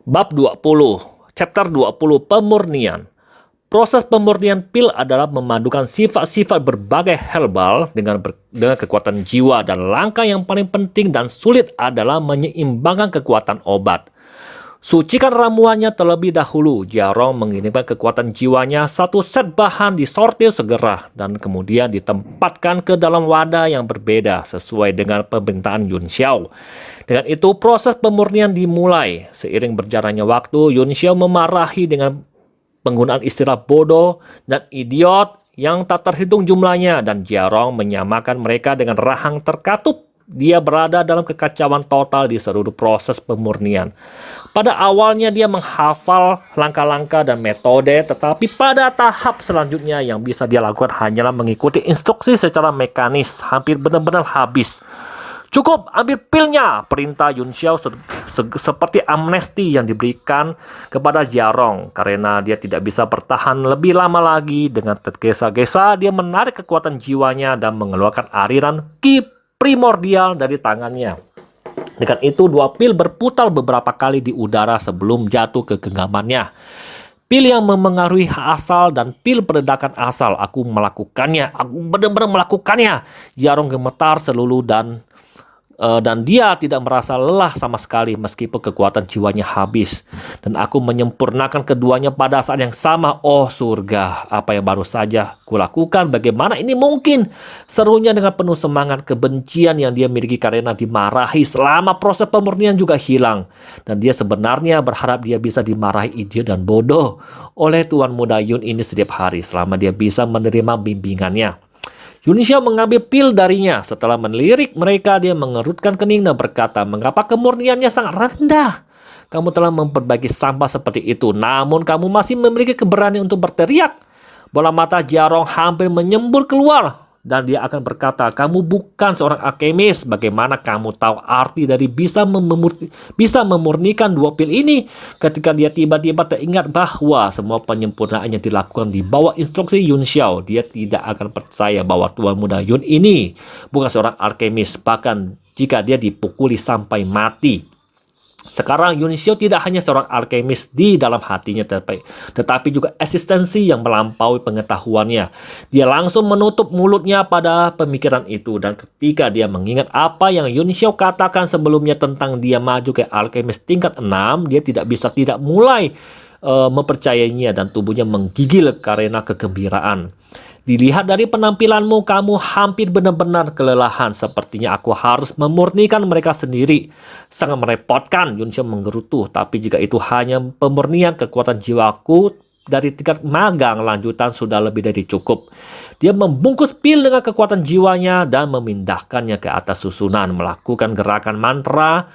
Bab 20, Chapter 20, Pemurnian. Proses pemurnian pil adalah memadukan sifat-sifat berbagai herbal dengan kekuatan jiwa, dan langkah yang paling penting dan sulit adalah menyeimbangkan kekuatan obat. Sucikan ramuannya terlebih dahulu. Jarong mengirimkan kekuatan jiwanya. Satu set bahan disortir segera dan kemudian ditempatkan ke dalam wadah yang berbeda sesuai dengan permintaan Yun Xiao. Dengan itu proses pemurnian dimulai. Seiring berjalannya waktu, Yun Xiao memarahi dengan penggunaan istilah bodoh dan idiot yang tak terhitung jumlahnya, dan Jarong menyamakan mereka dengan rahang terkatup. Dia berada dalam kekacauan total di seluruh proses pemurnian. Pada awalnya dia menghafal langkah-langkah dan metode, tetapi pada tahap selanjutnya yang bisa dia lakukan hanyalah mengikuti instruksi secara mekanis, hampir benar-benar habis. Cukup, ambil pilnya, perintah Yun Xiao seperti amnesti yang diberikan kepada Jarong karena dia tidak bisa bertahan lebih lama lagi. Dengan tergesa-gesa dia menarik kekuatan jiwanya dan mengeluarkan aliran ki primordial dari tangannya. Dengan itu dua pil berputar beberapa kali di udara sebelum jatuh ke genggamannya. Pil yang memengaruhi asal dan pil peredakan asal. Aku melakukannya. Aku benar-benar melakukannya. Jarong gemetar selulu dan dia tidak merasa lelah sama sekali meskipun kekuatan jiwanya habis. Dan aku menyempurnakan keduanya pada saat yang sama. Oh surga, apa yang baru saja kulakukan? Bagaimana ini mungkin? Serunya dengan penuh semangat. Kebencian yang dia miliki karena dimarahi selama proses pemurnian juga hilang. Dan dia sebenarnya berharap dia bisa dimarahi idiot dan bodoh oleh Tuan Muda Yun ini setiap hari selama dia bisa menerima bimbingannya. Yun Xiao mengambil pil darinya. Setelah melirik mereka, dia mengerutkan kening dan berkata, "Mengapa kemurniannya sangat rendah? Kamu telah memperbaiki sampah seperti itu, namun kamu masih memiliki keberanian untuk berteriak." Bola mata Jarong hampir menyembur keluar, dan dia akan berkata, "Kamu bukan seorang alkemis. Bagaimana kamu tahu arti dari bisa memurnikan dua pil ini?" Ketika dia tiba-tiba teringat bahwa semua penyempurnaannya dilakukan di bawah instruksi Yun Xiao, dia tidak akan percaya bahwa Tuan Muda Yun ini bukan seorang alkemis, bahkan jika dia dipukuli sampai mati. Sekarang Yun Xiao tidak hanya seorang alkemis di dalam hatinya, tetapi juga eksistensi yang melampaui pengetahuannya. Dia langsung menutup mulutnya pada pemikiran itu, dan ketika dia mengingat apa yang Yun Xiao katakan sebelumnya tentang dia maju ke alkemis tingkat 6, dia tidak bisa tidak mulai mempercayainya, dan tubuhnya menggigil karena kegembiraan. "Dilihat dari penampilanmu, kamu hampir benar-benar kelelahan. Sepertinya aku harus memurnikan mereka sendiri." Sangat merepotkan, Yun Xiao menggerutu. "Tapi jika itu hanya pemurnian, kekuatan jiwaku dari tingkat magang lanjutan sudah lebih dari cukup." Dia membungkus pil dengan kekuatan jiwanya dan memindahkannya ke atas susunan, melakukan gerakan mantra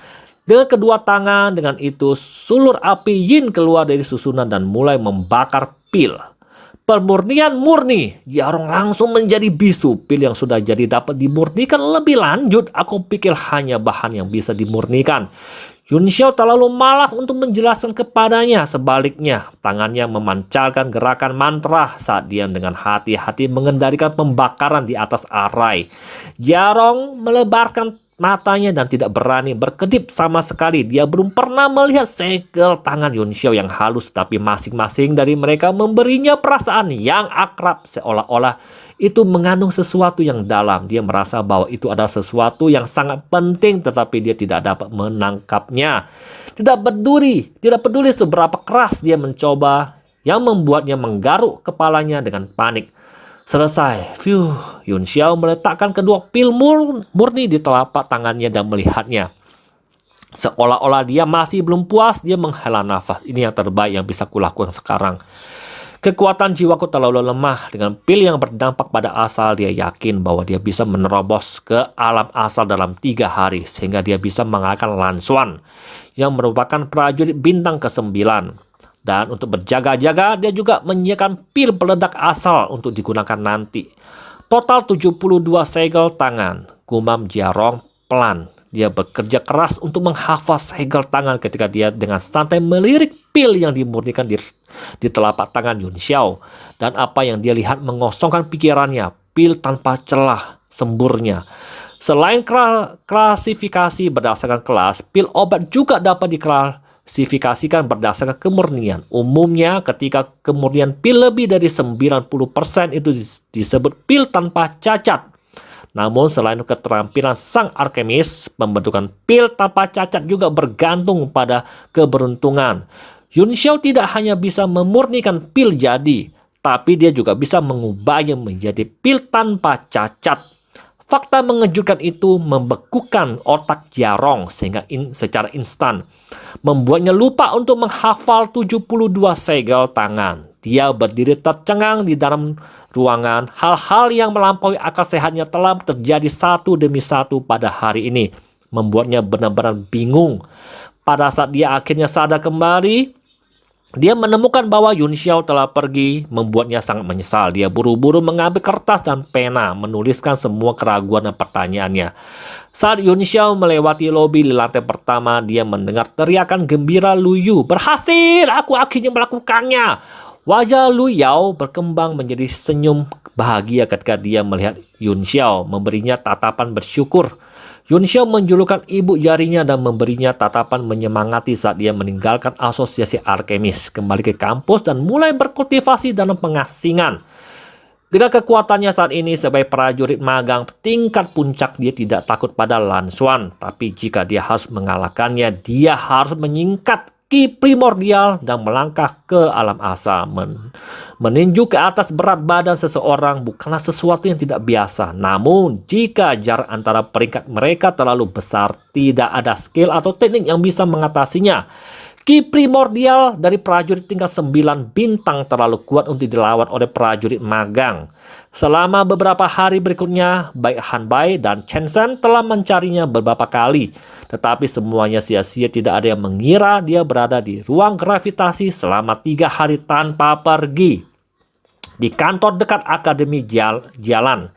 dengan kedua tangan. Dengan itu sulur api yin keluar dari susunan dan mulai membakar pil. Pemurnian murni. Jarong langsung menjadi bisu. Pil yang sudah jadi dapat dimurnikan lebih lanjut. Aku pikir hanya bahan yang bisa dimurnikan. Yun Xiao terlalu malas untuk menjelaskan kepadanya. Sebaliknya, tangannya memancarkan gerakan mantra saat dia dengan hati-hati mengendalikan pembakaran di atas arai. Jarong melebarkan matanya dan tidak berani berkedip sama sekali. Dia belum pernah melihat segel tangan Yun Xiao yang halus, tapi masing-masing dari mereka memberinya perasaan yang akrab, seolah-olah itu mengandung sesuatu yang dalam. Dia merasa bahwa itu adalah sesuatu yang sangat penting, tetapi dia tidak dapat menangkapnya. Tidak peduli seberapa keras dia mencoba, yang membuatnya menggaruk kepalanya dengan panik. Selesai. Yun Xiao meletakkan kedua pil murni di telapak tangannya dan melihatnya. Seolah-olah dia masih belum puas, dia menghela nafas. "Ini yang terbaik yang bisa kulakukan sekarang. Kekuatan jiwaku terlalu lemah. Dengan pil yang berdampak pada asal, dia yakin bahwa dia bisa menerobos ke alam asal dalam 3 hari, sehingga dia bisa mengalahkan Lan Xuan, yang merupakan prajurit bintang ke-9. Dan untuk berjaga-jaga, dia juga menyediakan pil peledak asal untuk digunakan nanti. Total 72 segel tangan." Gumam Jarong pelan. Dia bekerja keras untuk menghafal segel tangan ketika dia dengan santai melirik pil yang dimurnikan di telapak tangan Yun Xiao. Dan apa yang dia lihat mengosongkan pikirannya. Pil tanpa celah semburnya. Selain klasifikasi berdasarkan kelas, pil obat juga dapat klasifikasikan berdasarkan kemurnian. Umumnya ketika kemurnian pil lebih dari 90% itu disebut pil tanpa cacat. Namun selain keterampilan sang alkemis, pembentukan pil tanpa cacat juga bergantung pada keberuntungan. Yun Xiao tidak hanya bisa memurnikan pil jadi, tapi dia juga bisa mengubahnya menjadi pil tanpa cacat. Fakta mengejutkan itu membekukan otak Jarong sehingga secara instan membuatnya lupa untuk menghafal 72 segel tangan. Dia berdiri tercengang di dalam ruangan. Hal-hal yang melampaui akal sehatnya telah terjadi satu demi satu pada hari ini, membuatnya benar-benar bingung. Pada saat dia akhirnya sadar kembali, dia menemukan bahwa Yun Xiao telah pergi, membuatnya sangat menyesal. Dia buru-buru mengambil kertas dan pena, menuliskan semua keraguan dan pertanyaannya. Saat Yun Xiao melewati lobi di lantai pertama, dia mendengar teriakan gembira Lu Yu. "Berhasil! Aku akhirnya melakukannya!" Wajah Lu Yao berkembang menjadi senyum bahagia ketika dia melihat Yun Xiao, memberinya tatapan bersyukur. Yun Xiao menjulurkan ibu jarinya dan memberinya tatapan menyemangati saat dia meninggalkan asosiasi alkemis, kembali ke kampus dan mulai berkultivasi dalam pengasingan. Dengan kekuatannya saat ini sebagai prajurit magang tingkat puncak, dia tidak takut pada Lan Xuan. Tapi jika dia harus mengalahkannya, dia harus menyingkat ki primordial dan melangkah ke alam asa. Meninju ke atas berat badan seseorang bukanlah sesuatu yang tidak biasa. Namun, jika jarak antara peringkat mereka terlalu besar, tidak ada skill atau teknik yang bisa mengatasinya. Ki primordial dari prajurit tingkat 9 bintang terlalu kuat untuk dilawan oleh prajurit magang. Selama beberapa hari berikutnya, baik Han Bai dan Chen Zhen telah mencarinya beberapa kali. Tetapi semuanya sia-sia, tidak ada yang mengira dia berada di ruang gravitasi selama 3 hari tanpa pergi. Di kantor dekat Akademi Jalan,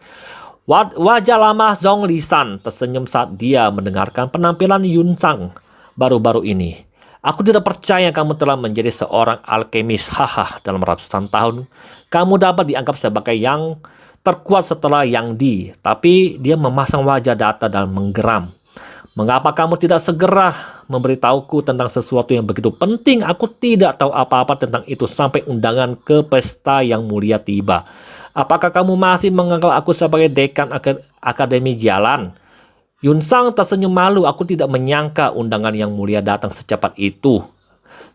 wajah lama Zhong Lisan tersenyum saat dia mendengarkan penampilan Yun Sang baru-baru ini. "Aku tidak percaya kamu telah menjadi seorang alkemis. Haha, dalam ratusan tahun, kamu dapat dianggap sebagai yang terkuat setelah Yang Di." Tapi dia memasang wajah datar dan menggeram. "Mengapa kamu tidak segera memberitahuku tentang sesuatu yang begitu penting? Aku tidak tahu apa-apa tentang itu sampai undangan ke pesta yang mulia tiba. Apakah kamu masih menganggap aku sebagai dekan Akademi Jalan?" Yun Sang tersenyum malu. "Aku tidak menyangka undangan yang mulia datang secepat itu.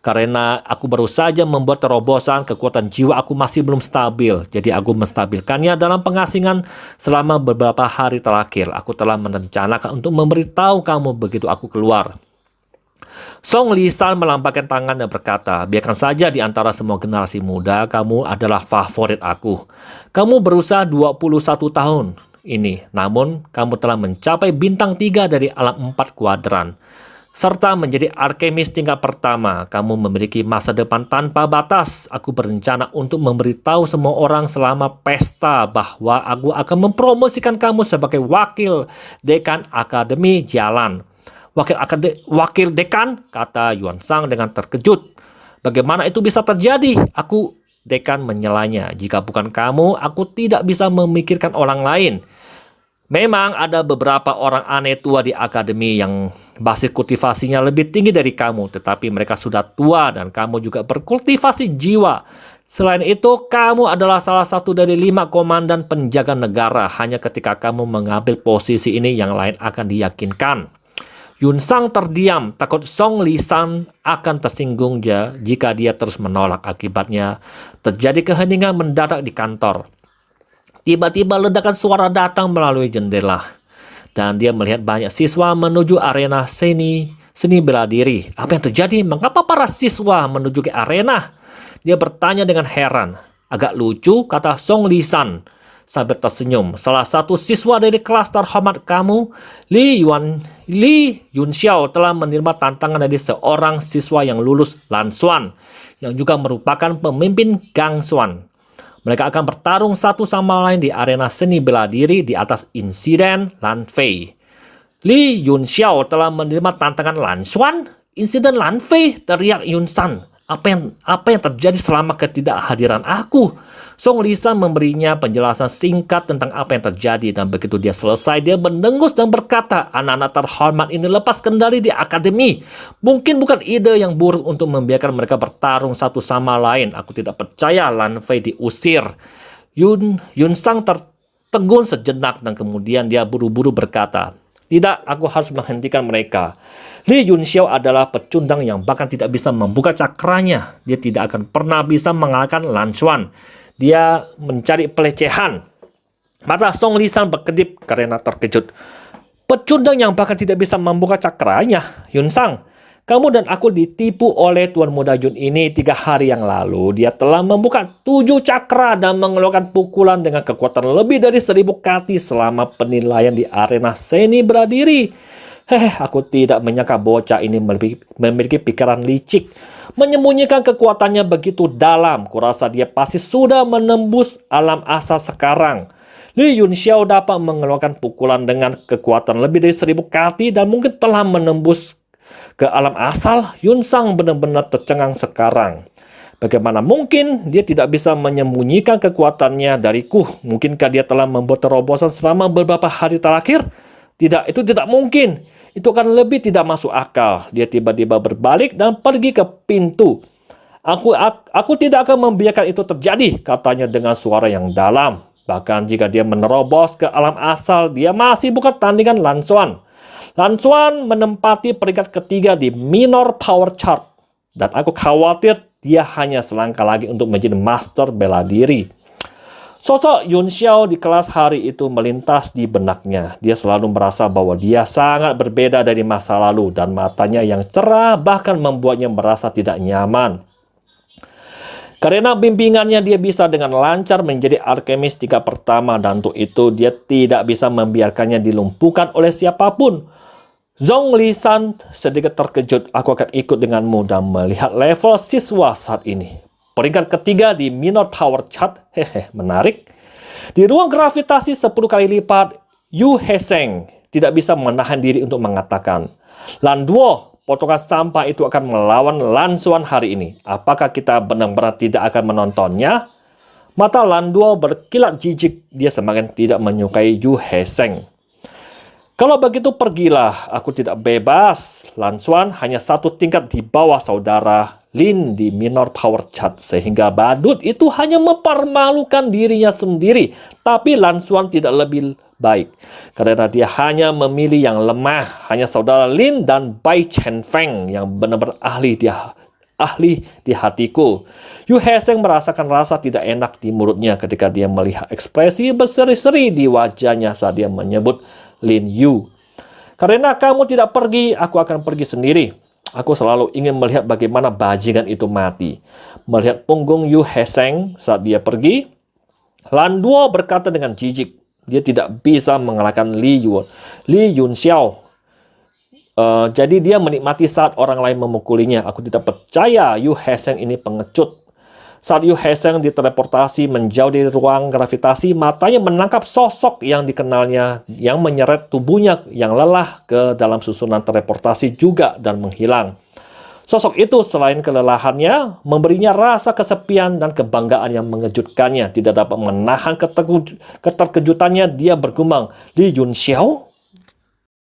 Karena aku baru saja membuat terobosan, kekuatan jiwa aku masih belum stabil. Jadi aku menstabilkannya dalam pengasingan selama beberapa hari terakhir. Aku telah merencanakan untuk memberitahu kamu begitu aku keluar." Song Lisan melambaikan tangan dan berkata, "Biarkan saja, di antara semua generasi muda, kamu adalah favorit aku. Kamu berusia 21 tahun ini, namun kamu telah mencapai bintang 3 dari alam 4 kuadran. Serta menjadi alkemis tingkat pertama. Kamu memiliki masa depan tanpa batas. Aku berencana untuk memberitahu semua orang selama pesta bahwa aku akan mempromosikan kamu sebagai wakil dekan Akademi Jalan." Wakil dekan?" kata Yuan Sang dengan terkejut. "Bagaimana itu bisa terjadi?" Dekan menyelanya. "Jika bukan kamu, aku tidak bisa memikirkan orang lain. Memang ada beberapa orang aneh tua di akademi yang basis kultivasinya lebih tinggi dari kamu, tetapi mereka sudah tua dan kamu juga berkultivasi jiwa. Selain itu, kamu adalah salah satu dari 5 komandan penjaga negara. Hanya ketika kamu mengambil posisi ini, yang lain akan diyakinkan." Yun Sang terdiam, takut Song Lisan akan tersinggung jika dia terus menolak. Akibatnya, terjadi keheningan mendadak di kantor. Tiba-tiba ledakan suara datang melalui jendela, dan dia melihat banyak siswa menuju arena seni bela diri. "Apa yang terjadi? Mengapa para siswa menuju ke arena?" dia bertanya dengan heran. "Agak lucu," kata Song Lisan sambil tersenyum. "Salah satu siswa dari kelas terhormat kamu, Li Yun Xiao, telah menerima tantangan dari seorang siswa yang lulus, Lan Xuan, yang juga merupakan pemimpin Gang Xuan. Mereka akan bertarung satu sama lain di arena seni bela diri di atas insiden Lan Fei." "Li Yun Xiao telah menerima tantangan Lan Xuan? Insiden Lan Fei?" teriak Yun San. Apa yang terjadi selama ketidakhadiran aku? Song Lisan memberinya penjelasan singkat tentang apa yang terjadi, dan begitu dia selesai, dia mendengus dan berkata, anak-anak terhormat ini lepas kendali di akademi. Mungkin bukan ide yang buruk untuk membiarkan mereka bertarung satu sama lain. Aku tidak percaya Lan Fei diusir. Yun Sang tertegun sejenak dan kemudian dia buru-buru berkata, tidak, aku harus menghentikan mereka. Li Yunxiao adalah pecundang yang bahkan tidak bisa membuka cakranya. Dia tidak akan pernah bisa mengalahkan Lan Xuan. Dia mencari pelecehan. Mata Song Lisan berkedip karena terkejut. Pecundang yang bahkan tidak bisa membuka cakranya, Yun Sang. Kamu dan aku ditipu oleh Tuan Muda Yun ini 3 hari yang lalu. Dia telah membuka 7 cakra dan mengeluarkan pukulan dengan kekuatan lebih dari 1000 kati selama penilaian di arena seni beradiri. Aku tidak menyangka bocah ini memiliki pikiran licik. Menyembunyikan kekuatannya begitu dalam. Kurasa dia pasti sudah menembus alam asa sekarang. Li Yunxiao dapat mengeluarkan pukulan dengan kekuatan lebih dari 1000 kati dan mungkin telah menembus ke alam asal. Yun Sang benar-benar tercengang sekarang. Bagaimana mungkin dia tidak bisa menyembunyikan kekuatannya dariku? Mungkinkah dia telah membuat terobosan selama beberapa hari terakhir? Tidak, itu tidak mungkin. Itu akan lebih tidak masuk akal. Dia tiba-tiba berbalik dan pergi ke pintu. Aku tidak akan membiarkan itu terjadi, katanya dengan suara yang dalam. Bahkan jika dia menerobos ke alam asal, dia masih bukan tandingan Lan Xuan. Lan Xuan menempati peringkat ketiga di minor power chart. Dan aku khawatir dia hanya selangkah lagi untuk menjadi master bela diri. Sosok Yun Xiao di kelas hari itu melintas di benaknya. Dia selalu merasa bahwa dia sangat berbeda dari masa lalu dan matanya yang cerah bahkan membuatnya merasa tidak nyaman. Karena bimbingannya dia bisa dengan lancar menjadi alkemis tingkat pertama dan untuk itu dia tidak bisa membiarkannya dilumpuhkan oleh siapapun. Zhong Lisan sedikit terkejut. Aku akan ikut denganmu dan melihat level siswa saat ini. Peringkat ketiga di minor power chart. Menarik. Di ruang gravitasi 10 kali lipat, Yu Heseng tidak bisa menahan diri untuk mengatakan, Lan Duo, potongan sampah itu akan melawan Lan Xuan hari ini. Apakah kita benar-benar tidak akan menontonnya? Mata Lan Duo berkilat jijik. Dia semakin tidak menyukai Yu Heseng. Kalau begitu pergilah, aku tidak bebas. Lan Xuan hanya 1 tingkat di bawah saudara Lin di minor power chart, sehingga badut itu hanya mempermalukan dirinya sendiri. Tapi Lan Xuan tidak lebih baik, karena dia hanya memilih yang lemah. Hanya saudara Lin dan Bai Chen Feng yang benar-benar ahli di hatiku. Yu Heseng merasakan rasa tidak enak di mulutnya ketika dia melihat ekspresi berseri-seri di wajahnya saat dia menyebut Lin Yu. Karena kamu tidak pergi, aku akan pergi sendiri. Aku selalu ingin melihat bagaimana bajingan itu mati. Melihat punggung Yu Heseng saat dia pergi, Lan Duo berkata dengan jijik, dia tidak bisa mengalahkan Li Yunxiao. Jadi dia menikmati saat orang lain memukulinya. Aku tidak percaya Yu Heseng ini pengecut. Saat Yu Heseng diteleportasi menjauh dari ruang gravitasi, matanya menangkap sosok yang dikenalnya yang menyeret tubuhnya yang lelah ke dalam susunan teleportasi juga dan menghilang. Sosok itu selain kelelahannya, memberinya rasa kesepian dan kebanggaan yang mengejutkannya. Tidak dapat menahan keterkejutannya, dia bergumam, Li Yunxiao?